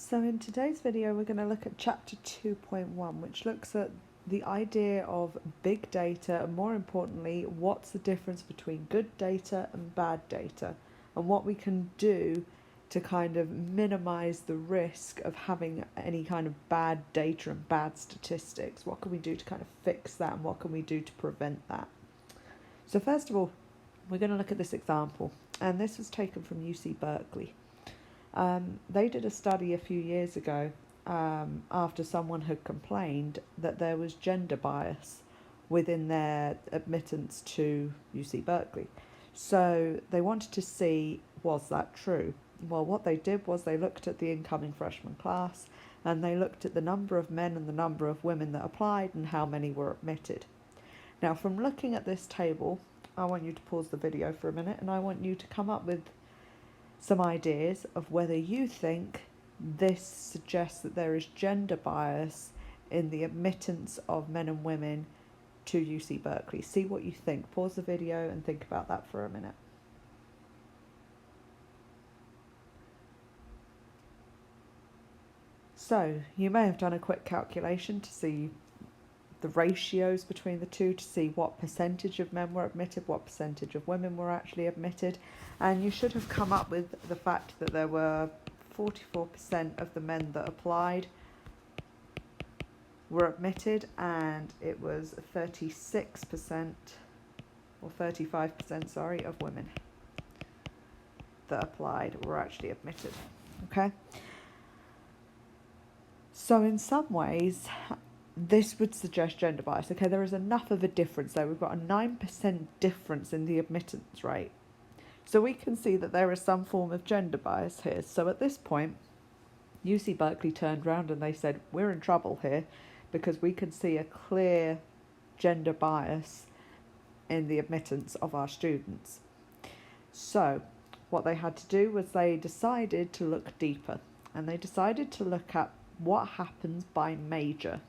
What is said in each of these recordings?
So in today's video we're going to look at chapter 2.1, which looks at the idea of big data and, more importantly, what's the difference between good data and bad data and what we can do to kind of minimize the risk of having any kind of bad data and bad statistics. What can we do to kind of fix that, and what can we do to prevent that? So first of all, we're going to look at this example, and this was taken from UC Berkeley. They did a study a few years ago after someone had complained that there was gender bias within their admittance to UC Berkeley. So they wanted to see, was that true? Well, what they did was they looked at the incoming freshman class, and they looked at the number of men and the number of women that applied and how many were admitted. Now, from looking at this table, I want you to pause the video for a minute, and I want you to come up with some ideas of whether you think this suggests that there is gender bias in the admittance of men and women to UC Berkeley. See what you think. Pause the video and think about that for a minute. So you may have done a quick calculation to see the ratios between the two, to see what percentage of men were admitted, what percentage of women were actually admitted, and you should have come up with the fact that there were 44% of the men that applied were admitted, and it was 36% or 35%, sorry, of women that applied were actually admitted. Okay, so in some ways this would suggest gender bias. Okay, there is enough of a difference there. We've got a 9% difference in the admittance rate. So we can see that there is some form of gender bias here. So at this point, UC Berkeley turned around and they said, we're in trouble here because we can see a clear gender bias in the admittance of our students. So what they had to do was they decided to look deeper, and they decided to look at what happens by major.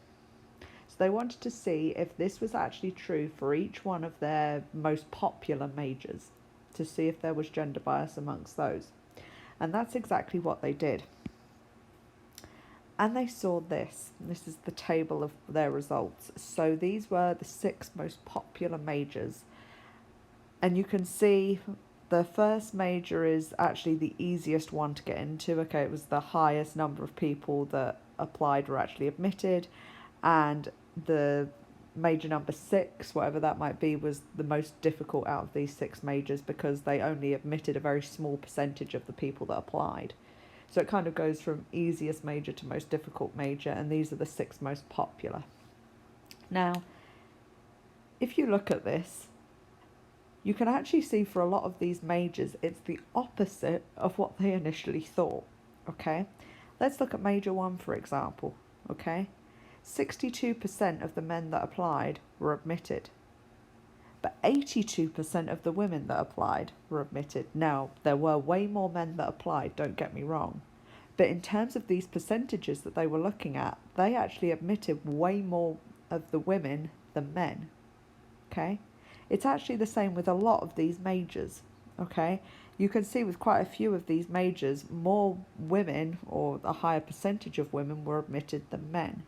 So they wanted to see if this was actually true for each one of their most popular majors, to see if there was gender bias amongst those. And that's exactly what they did. And they saw this. This is the table of their results. So these were the 6 most popular majors. And you can see the first major is actually the easiest one to get into. Okay, it was the highest number of people that applied were actually admitted. And the major number 6, whatever that might be, was the most difficult out of these 6 majors because they only admitted a very small percentage of the people that applied. So it kind of goes from easiest major to most difficult major, and these are the 6 most popular. Now, if you look at this, you can actually see for a lot of these majors, it's the opposite of what they initially thought. Okay, let's look at major 1, for example. Okay, 62% of the men that applied were admitted, but 82% of the women that applied were admitted. Now, there were way more men that applied, don't get me wrong, but in terms of these percentages that they were looking at, they actually admitted way more of the women than men. Okay, it's actually the same with a lot of these majors. Okay, you can see with quite a few of these majors, more women, or a higher percentage of women, were admitted than men.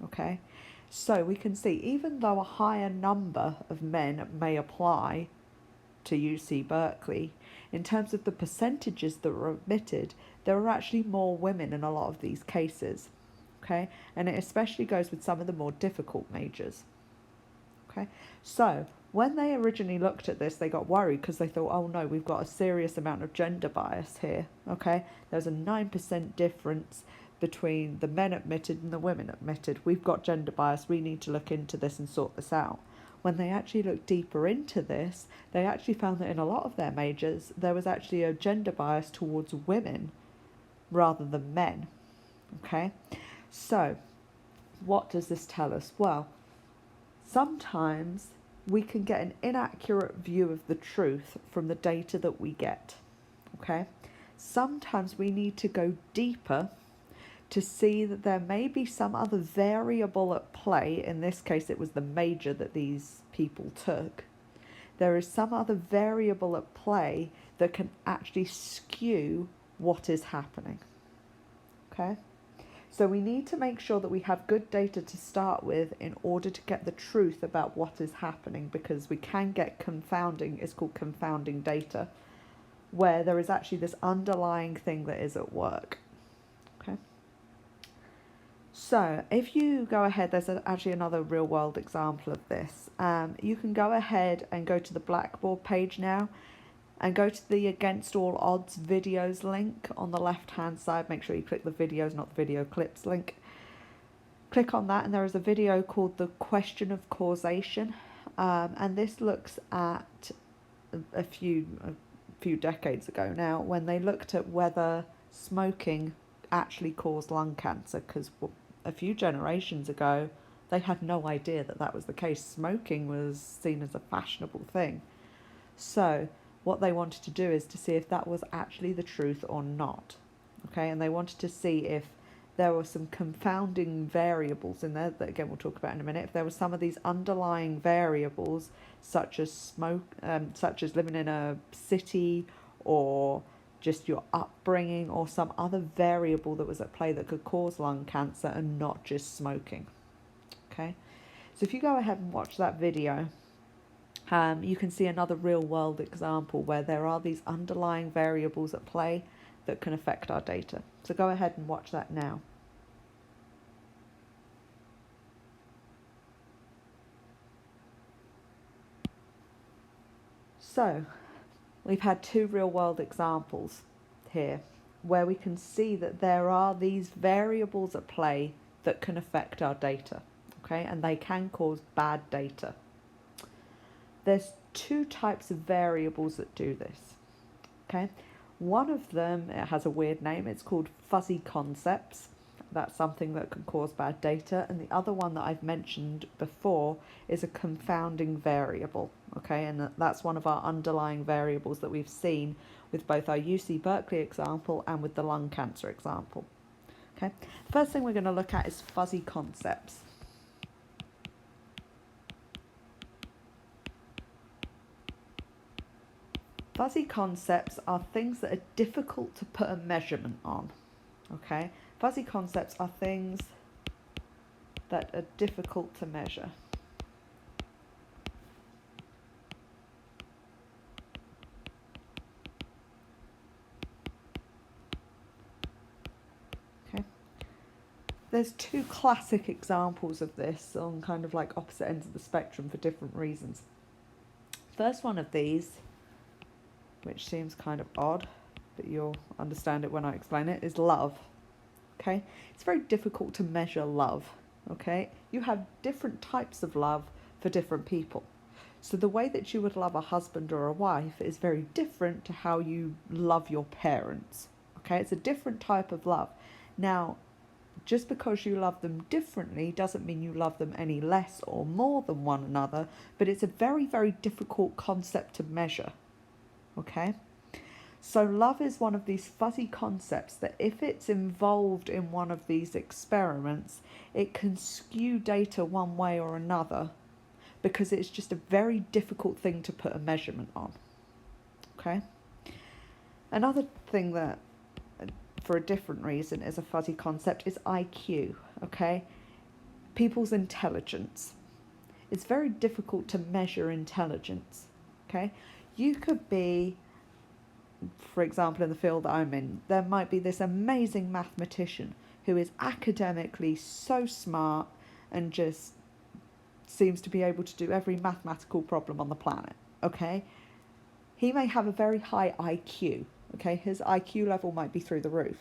Okay, so we can see even though a higher number of men may apply to UC Berkeley, in terms of the percentages that were admitted, there are actually more women in a lot of these cases. Okay, and it especially goes with some of the more difficult majors. Okay, so when they originally looked at this, they got worried because they thought, oh no, we've got a serious amount of gender bias here. Okay, there's a 9% difference between the men admitted and the women admitted. We've got gender bias. We need to look into this and sort this out. When they actually looked deeper into this, they actually found that in a lot of their majors, there was actually a gender bias towards women rather than men. Okay, so what does this tell us? Well, sometimes we can get an inaccurate view of the truth from the data that we get. Okay, sometimes we need to go deeper to see that there may be some other variable at play. In this case, it was the major that these people took. There is some other variable at play that can actually skew what is happening. Okay? So we need to make sure that we have good data to start with in order to get the truth about what is happening, because we can get confounding, it's called confounding data, where there is actually this underlying thing that is at work. Okay. So if you go ahead, there's actually another real world example of this. You can go ahead and go to the Blackboard page now and go to the Against All Odds videos link on the left hand side. Make sure you click the videos, not the video clips link. Click on that and there is a video called The Question of Causation. And this looks at a few decades ago now, when they looked at whether smoking actually caused lung cancer, because a few generations ago they had no idea that that was the case. Smoking was seen as a fashionable thing. So what they wanted to do is to see if that was actually the truth or not. Okay, and they wanted to see if there were some confounding variables in there that, again, we'll talk about in a minute. If there were some of these underlying variables, such as such as living in a city, or just your upbringing, or some other variable that was at play that could cause lung cancer, and not just smoking. Okay, so if you go ahead and watch that video, you can see another real world example where there are these underlying variables at play that can affect our data. So go ahead and watch that now. So we've had two real world examples here where we can see that there are these variables at play that can affect our data, okay, and they can cause bad data. There's two types of variables that do this, okay. One of them, it has a weird name, it's called fuzzy concepts. That's something that can cause bad data. And the other one that I've mentioned before is a confounding variable, okay, and that's one of our underlying variables that we've seen with both our UC Berkeley example and with the lung cancer example. Okay, the first thing we're going to look at is fuzzy concepts. Fuzzy concepts are things that are difficult to put a measurement on, okay? Fuzzy concepts are things that are difficult to measure. Okay. There's two classic examples of this on kind of like opposite ends of the spectrum for different reasons. First one of these, which seems kind of odd, but you'll understand it when I explain it, is love. Okay, it's very difficult to measure love. Okay, you have different types of love for different people. So the way that you would love a husband or a wife is very different to how you love your parents. Okay, it's a different type of love. Now, just because you love them differently doesn't mean you love them any less or more than one another, but it's a very, very difficult concept to measure. Okay, so love is one of these fuzzy concepts that if it's involved in one of these experiments, it can skew data one way or another, because it's just a very difficult thing to put a measurement on. Okay, another thing that, for a different reason, is a fuzzy concept is IQ. Okay, people's intelligence. It's very difficult to measure intelligence. Okay, you could be, for example, in the field that I'm in, there might be this amazing mathematician who is academically so smart and just seems to be able to do every mathematical problem on the planet, okay? He may have a very high IQ, okay? His IQ level might be through the roof.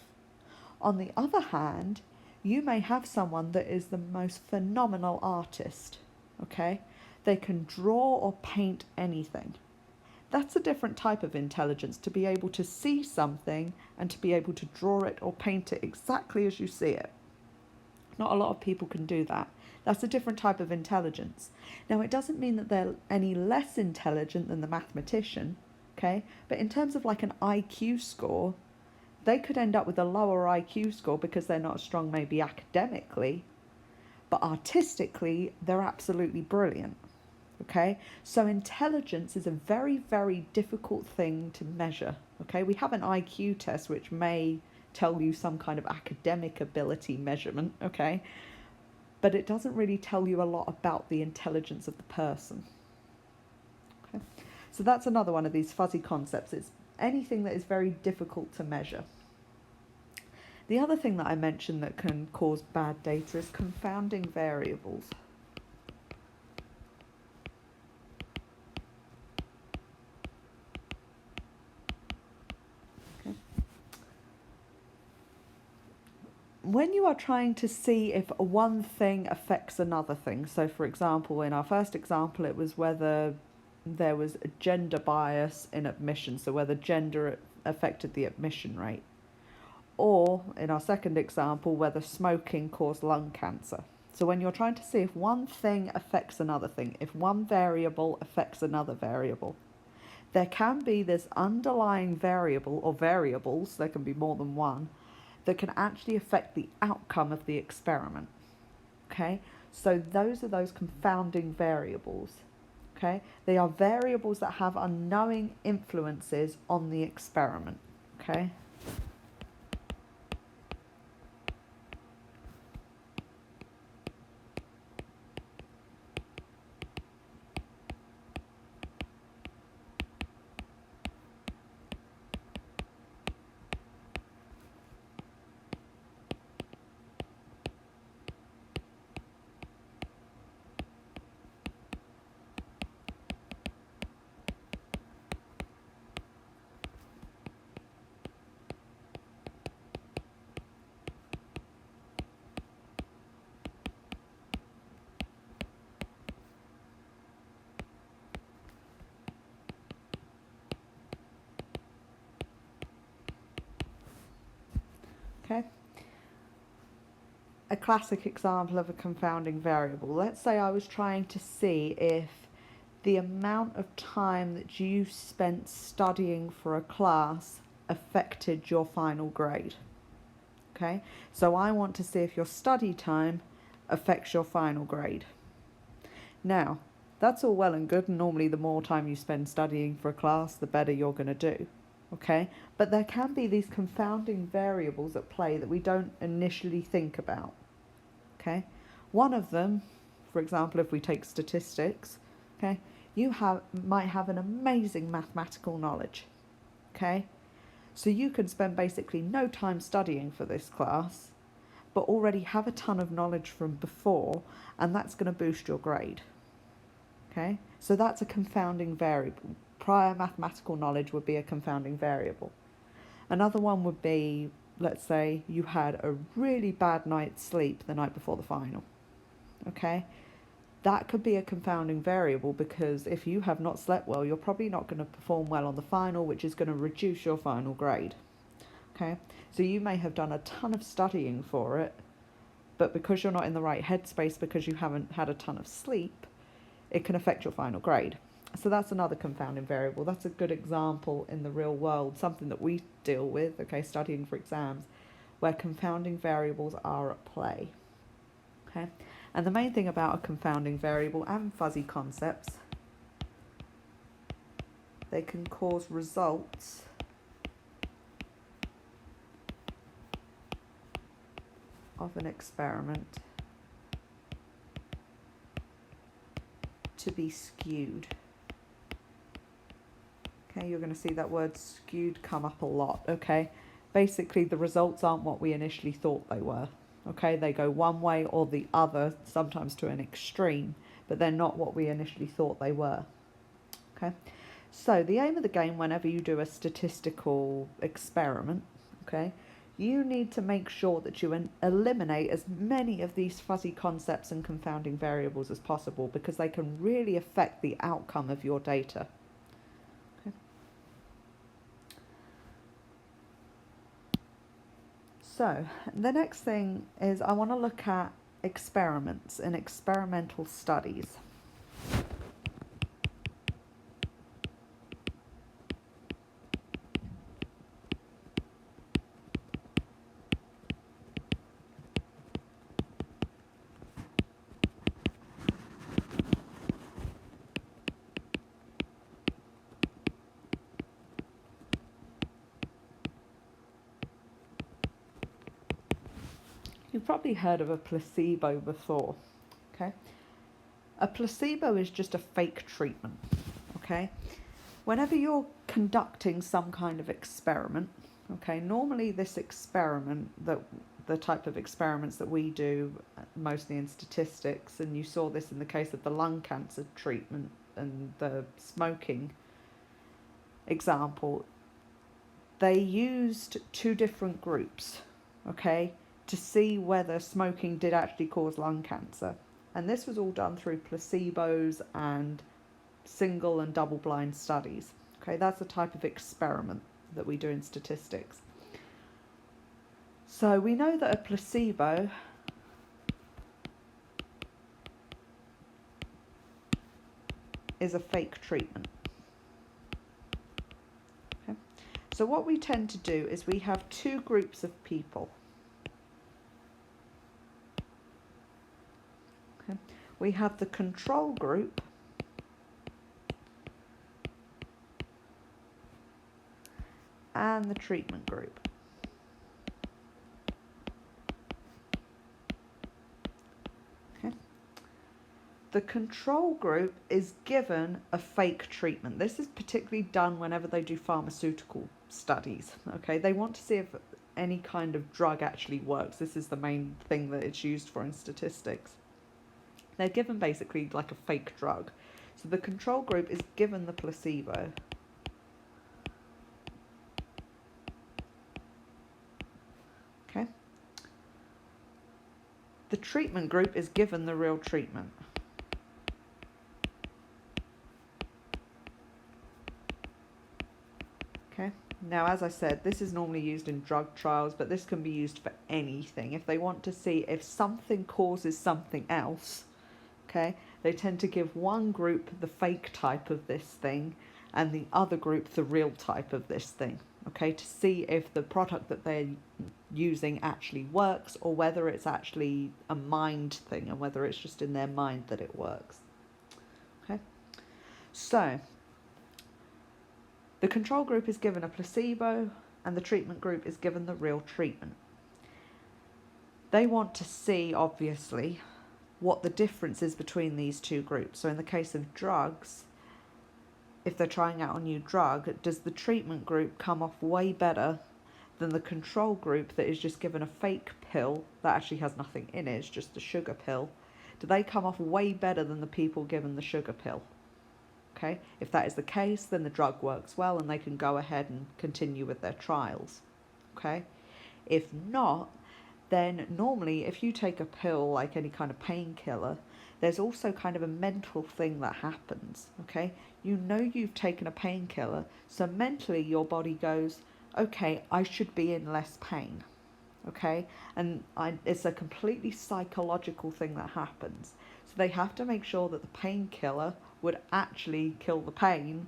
On the other hand, you may have someone that is the most phenomenal artist, okay? They can draw or paint anything. That's a different type of intelligence, to be able to see something and to be able to draw it or paint it exactly as you see it. Not a lot of people can do that. That's a different type of intelligence. Now, it doesn't mean that they're any less intelligent than the mathematician, okay? But in terms of like an IQ score, they could end up with a lower IQ score because they're not as strong maybe academically, but artistically, they're absolutely brilliant. Okay, so intelligence is a very, very difficult thing to measure. Okay, we have an IQ test which may tell you some kind of academic ability measurement, okay? But it doesn't really tell you a lot about the intelligence of the person. Okay? So that's another one of these fuzzy concepts. It's anything that is very difficult to measure. The other thing that I mentioned that can cause bad data is confounding variables. Okay. When you are trying to see if one thing affects another thing, so for example, in our first example, it was whether there was a gender bias in admission, so whether gender affected the admission rate. Or, in our second example, whether smoking caused lung cancer. So when you're trying to see if one thing affects another thing, if one variable affects another variable, there can be this underlying variable, or variables, there can be more than one, that can actually affect the outcome of the experiment. Okay? So those are those confounding variables. Okay? They are variables that have unknowing influences on the experiment. Okay? Okay? A classic example of a confounding variable. Let's say I was trying to see if the amount of time that you spent studying for a class affected your final grade. Okay? So I want to see if your study time affects your final grade. Now, that's all well and good, and normally the more time you spend studying for a class, the better you're going to do. Okay? But there can be these confounding variables at play that we don't initially think about. Okay? One of them, for example, if we take statistics, okay, you might have an amazing mathematical knowledge. Okay? So you can spend basically no time studying for this class, but already have a ton of knowledge from before, and that's going to boost your grade. Okay? So that's a confounding variable. Prior mathematical knowledge would be a confounding variable. Another one would be, let's say you had a really bad night's sleep the night before the final. Okay? That could be a confounding variable, because if you have not slept well, you're probably not going to perform well on the final, which is going to reduce your final grade. Okay? So you may have done a ton of studying for it, but because you're not in the right headspace, because you haven't had a ton of sleep, it can affect your final grade. So that's another confounding variable. That's a good example in the real world, something that we deal with, okay, studying for exams, where confounding variables are at play. Okay? And the main thing about a confounding variable and fuzzy concepts, they can cause results of an experiment to be skewed. Okay, you're going to see that word skewed come up a lot, okay? Basically, the results aren't what we initially thought they were, okay? They go one way or the other, sometimes to an extreme, but they're not what we initially thought they were, okay? So the aim of the game, whenever you do a statistical experiment, okay, you need to make sure that you eliminate as many of these fuzzy concepts and confounding variables as possible, because they can really affect the outcome of your data. So the next thing is I want to look at experiments and experimental studies. You've probably heard of a placebo before, okay? A placebo is just a fake treatment, okay? Whenever you're conducting some kind of experiment, okay, normally this experiment, that the type of experiments that we do, mostly in statistics, and you saw this in the case of the lung cancer treatment and the smoking example, they used two different groups, okay, to see whether smoking did actually cause lung cancer. And this was all done through placebos and single and double blind studies. Okay, that's the type of experiment that we do in statistics. So we know that a placebo is a fake treatment. Okay. So what we tend to do is we have two groups of people. Okay. We have the control group and the treatment group. Okay. The control group is given a fake treatment. This is particularly done whenever they do pharmaceutical studies. Okay, they want to see if any kind of drug actually works. This is the main thing that it's used for in statistics. They're given basically like a fake drug. So the control group is given the placebo. Okay. The treatment group is given the real treatment. Okay. Now, as I said, this is normally used in drug trials, but this can be used for anything. If they want to see if something causes something else, okay, they tend to give one group the fake type of this thing and the other group the real type of this thing, okay, to see if the product that they're using actually works or whether it's actually a mind thing and whether it's just in their mind that it works. Okay, so the control group is given a placebo and the treatment group is given the real treatment. They want to see, obviously, what the difference is between these two groups. So in the case of drugs, if they're trying out a new drug, does the treatment group come off way better than the control group that is just given a fake pill that actually has nothing in it, it's just a sugar pill? Do they come off way better than the people given the sugar pill? Okay, if that is the case, then the drug works well and they can go ahead and continue with their trials. Okay, if not, then normally if you take a pill like any kind of painkiller, there's also kind of a mental thing that happens. Okay, you know you've taken a painkiller, so mentally your body goes, okay, I should be in less pain. Okay, and it's a completely psychological thing that happens. So they have to make sure that the painkiller would actually kill the pain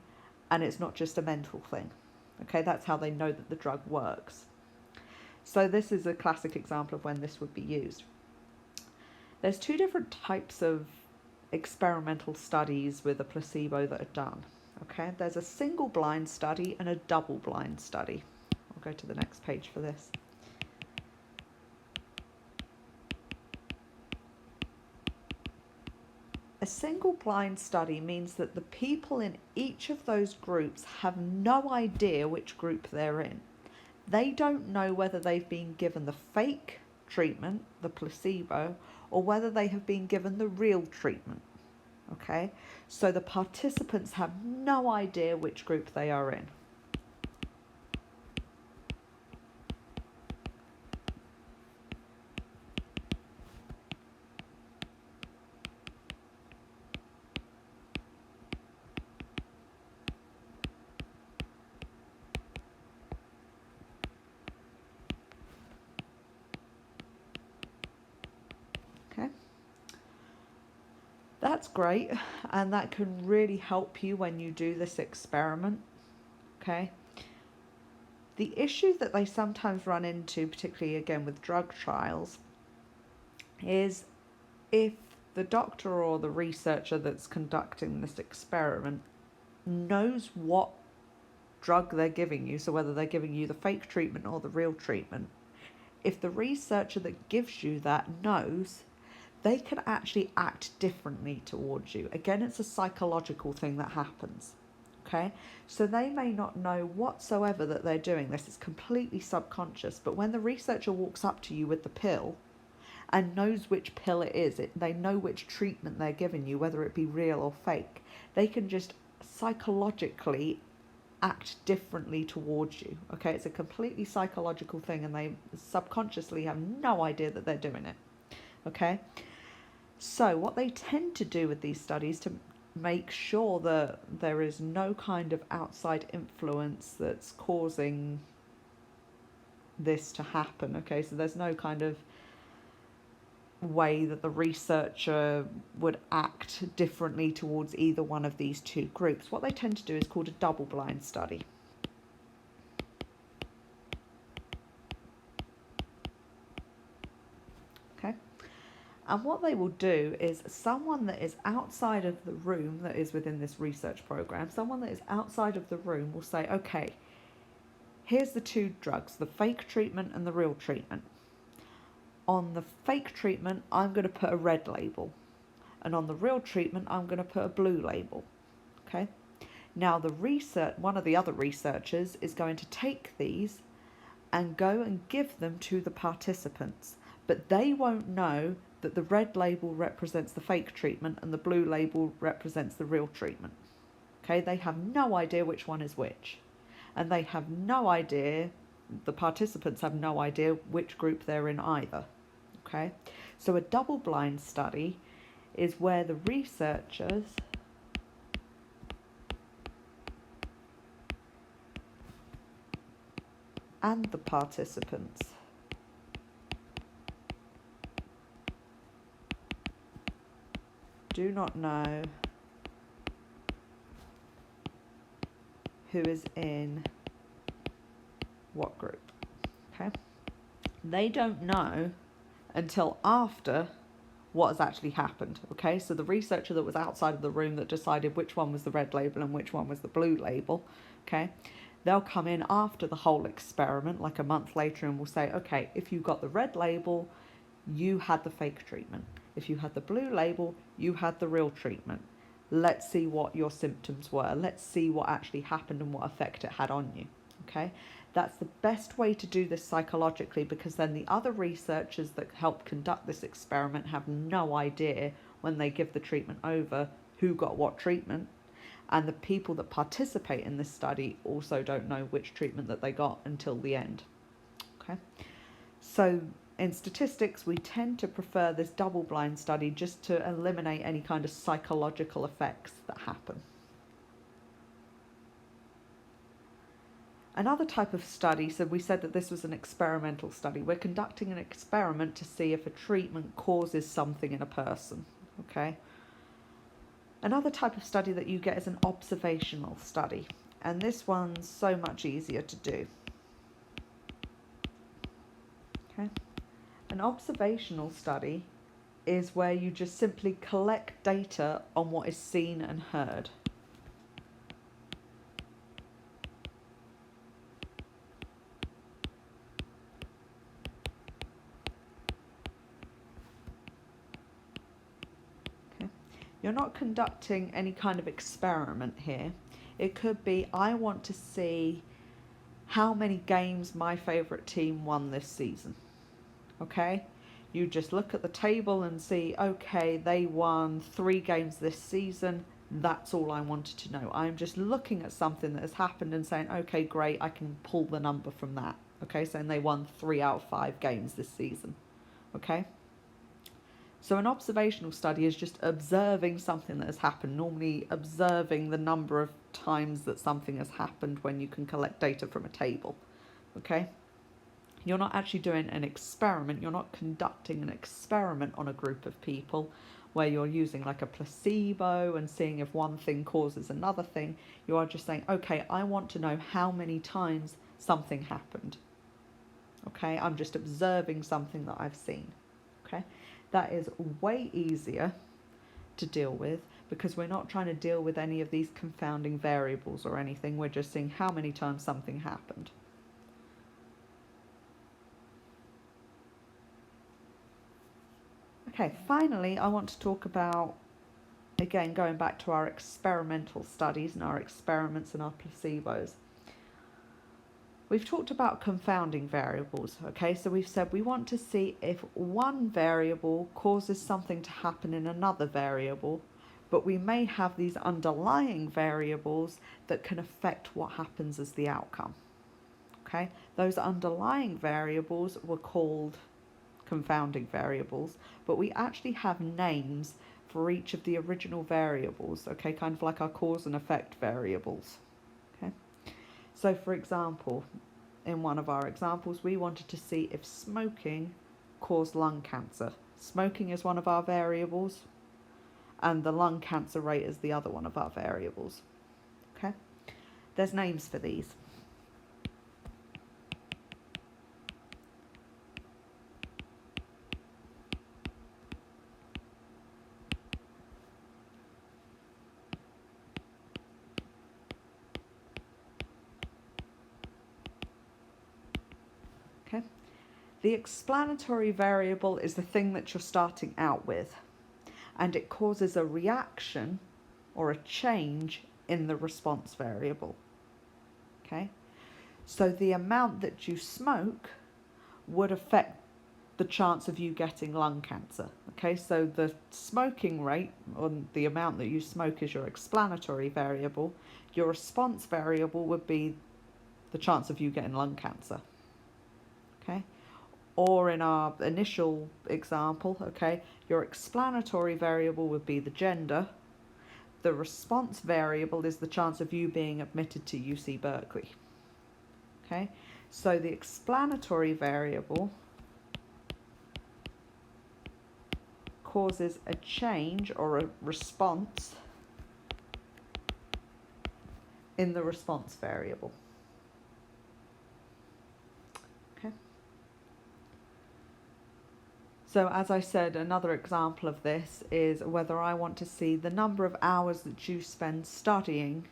and it's not just a mental thing. Okay, that's how they know that the drug works. So this is a classic example of when this would be used. There's two different types of experimental studies with a placebo that are done. Okay, there's a single blind study and a double blind study. I'll go to the next page for this. A single blind study means that the people in each of those groups have no idea which group they're in. They don't know whether they've been given the fake treatment, the placebo, or whether they have been given the real treatment. Okay, so the participants have no idea which group they are in. Okay, that's great, and that can really help you when you do this experiment. Okay, the issue that they sometimes run into, particularly again with drug trials, is if the doctor or the researcher that's conducting this experiment knows what drug they're giving you, so whether they're giving you the fake treatment or the real treatment, if the researcher that gives you that knows, they can actually act differently towards you. Again, it's a psychological thing that happens. Okay, so they may not know whatsoever that they're doing this. It's completely subconscious. But when the researcher walks up to you with the pill and knows which pill it is, they know which treatment they're giving you, whether it be real or fake, they can just psychologically act differently towards you. Okay, it's a completely psychological thing, and they subconsciously have no idea that they're doing it. Okay, so what they tend to do with these studies to make sure that there is no kind of outside influence that's causing this to happen. Okay, so there's no kind of way that the researcher would act differently towards either one of these two groups. What they tend to do is called a double-blind study. Okay, and what they will do is someone that is outside of the room, that is within this research program, someone that is outside of the room will say, okay, here's the two drugs, the fake treatment and the real treatment. On the fake treatment, I'm going to put a red label. And on the real treatment, I'm going to put a blue label. Okay? Now, one of the other researchers is going to take these and go and give them to the participants. But they won't know that the red label represents the fake treatment and the blue label represents the real treatment. Okay? They have no idea which one is which. And they have no idea, the participants have no idea which group they're in either. Okay, so a double-blind study is where the researchers and the participants do not know who is in what group. Okay, they don't know until after what has actually happened. Okay, so the researcher that was outside of the room that decided which one was the red label and which one was the blue label, okay, they'll come in after the whole experiment, like a month later, and will say, okay, if you got the red label, you had the fake treatment. If you had the blue label, you had the real treatment. Let's see what your symptoms were. Let's see what actually happened and what effect it had on you. Okay, that's the best way to do this psychologically, because then the other researchers that help conduct this experiment have no idea when they give the treatment over who got what treatment, and the people that participate in this study also don't know which treatment that they got until the end. Okay, so in statistics we tend to prefer this double-blind study just to eliminate any kind of psychological effects that happen. Another type of study, so we said that this was an experimental study. We're conducting an experiment to see if a treatment causes something in a person, okay? Another type of study that you get is an observational study, and this one's so much easier to do. Okay? An observational study is where you just simply collect data on what is seen and heard. You're not conducting any kind of experiment here. It could be, I want to see how many games my favourite team won this season. Okay? You just look at the table and see, okay, they won 3 games this season. That's all I wanted to know. I'm just looking at something that has happened and saying, okay, great, I can pull the number from that. Okay, saying they won 3 out of 5 games this season. Okay? So an observational study is just observing something that has happened, normally observing the number of times that something has happened when you can collect data from a table, okay? You're not actually doing an experiment, you're not conducting an experiment on a group of people where you're using like a placebo and seeing if one thing causes another thing. You are just saying, okay, I want to know how many times something happened, okay? I'm just observing something that I've seen, okay? That is way easier to deal with because we're not trying to deal with any of these confounding variables or anything. We're just seeing how many times something happened. Okay, finally, I want to talk about, again, going back to our experimental studies and our experiments and our placebos. We've talked about confounding variables, okay? So we've said we want to see if one variable causes something to happen in another variable, but we may have these underlying variables that can affect what happens as the outcome, okay? Those underlying variables were called confounding variables, but we actually have names for each of the original variables, okay, kind of like our cause and effect variables, okay? So for example, in one of our examples, we wanted to see if smoking caused lung cancer. Smoking is one of our variables, and the lung cancer rate is the other one of our variables, okay? There's names for these. Okay. The explanatory variable is the thing that you're starting out with, and it causes a reaction or a change in the response variable. Okay, so the amount that you smoke would affect the chance of you getting lung cancer. Okay, so the smoking rate, or the amount that you smoke, is your explanatory variable. Your response variable would be the chance of you getting lung cancer. Okay, or in our initial example, okay, your explanatory variable would be the gender. The response variable is the chance of you being admitted to UC Berkeley. Okay, so the explanatory variable causes a change or a response in the response variable. Okay. So as I said, another example of this is whether I want to see the number of hours that you spend studying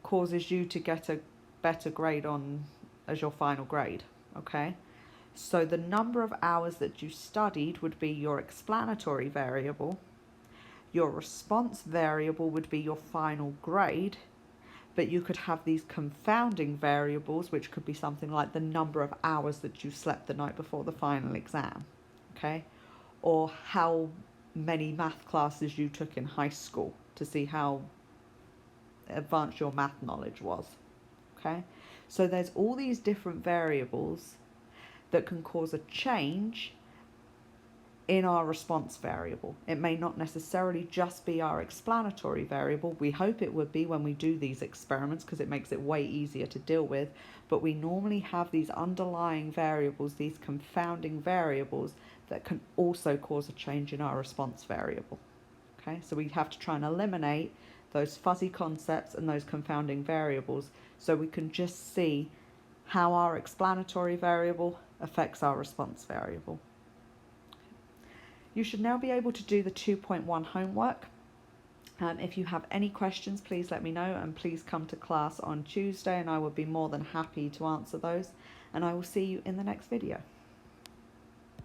causes you to get a better grade on as your final grade, okay? So the number of hours that you studied would be your explanatory variable. Your response variable would be your final grade, but you could have these confounding variables, which could be something like the number of hours that you slept the night before the final exam, okay? Or how many math classes you took in high school to see how advanced your math knowledge was, okay? So there's all these different variables that can cause a change in our response variable. It may not necessarily just be our explanatory variable. We hope it would be when we do these experiments because it makes it way easier to deal with, but we normally have these underlying variables, these confounding variables that can also cause a change in our response variable. Okay, so we have to try and eliminate those fuzzy concepts and those confounding variables so we can just see how our explanatory variable affects our response variable. You should now be able to do the 2.1 homework. If you have any questions, please let me know, and please come to class on Tuesday and I will be more than happy to answer those, and I will see you in the next video.